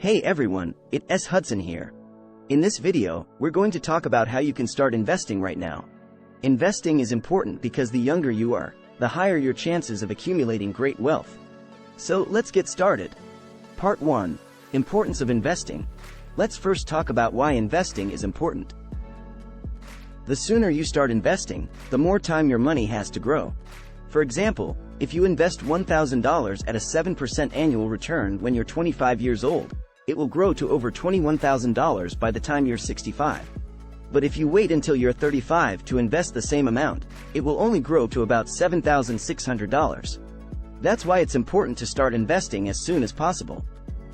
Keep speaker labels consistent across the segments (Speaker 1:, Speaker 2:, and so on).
Speaker 1: Hey everyone, it's Hudson here. In this video, we're going to talk about how you can start investing right now. Investing is important because the younger you are, the higher your chances of accumulating great wealth. So let's get started. Part 1. Importance of investing. Let's first talk about why investing is important. The sooner you start investing, the more time your money has to grow. For example, if you invest $1,000 at a 7% annual return when you're 25 years old, it will grow to over $21,000 by the time you're 65. But if you wait until you're 35 to invest the same amount, it will only grow to about $7,600. That's why it's important to start investing as soon as possible.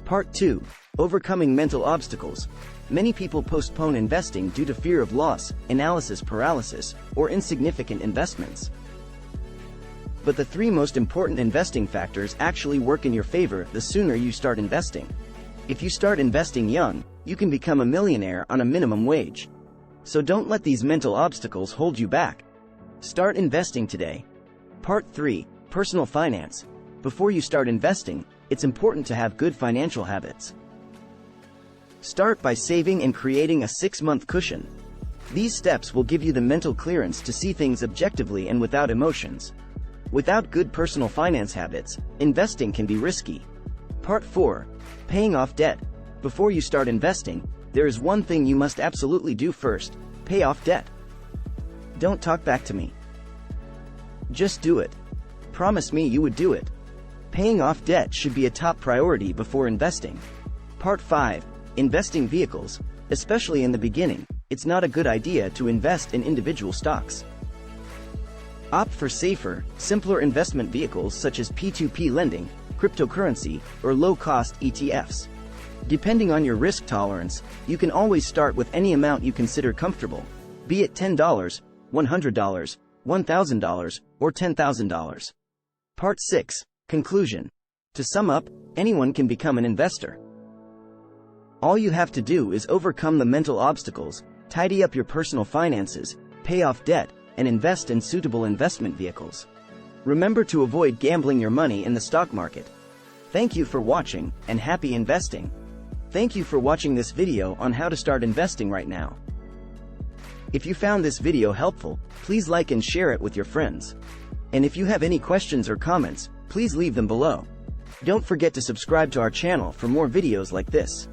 Speaker 1: Part 2. Overcoming mental obstacles. Many people postpone investing due to fear of loss, analysis paralysis, or insignificant investments. But the 3 most important investing factors actually work in your favor the sooner you start investing. If you start investing young, you can become a millionaire on a minimum wage. So don't let these mental obstacles hold you back. Start investing today. Part 3. Personal finance. Before you start investing, it's important to have good financial habits. Start by saving and creating a 6-month cushion. These steps will give you the mental clearance to see things objectively and without emotions. Without good personal finance habits, investing can be risky. Part 4. Paying off debt. Before you start investing, there is one thing you must absolutely do first: pay off debt. Don't talk back to me. Just do it. Promise me you would do it. Paying off debt should be a top priority before investing. Part 5. Investing vehicles. Especially in the beginning, it's not a good idea to invest in individual stocks. Opt for safer, simpler investment vehicles such as P2P lending, cryptocurrency, or low-cost ETFs. Depending on your risk tolerance, you can always start with any amount you consider comfortable, be it $10, $100, $1,000, or $10,000. Part 6. Conclusion. To sum up, anyone can become an investor. All you have to do is overcome the mental obstacles, tidy up your personal finances, pay off debt, and invest in suitable investment vehicles. Remember to avoid gambling your money in the stock market. Thank you for watching, and happy investing. Thank you for watching this video on how to start investing right now. If you found this video helpful, please like and share it with your friends. And if you have any questions or comments, please leave them below. Don't forget to subscribe to our channel for more videos like this.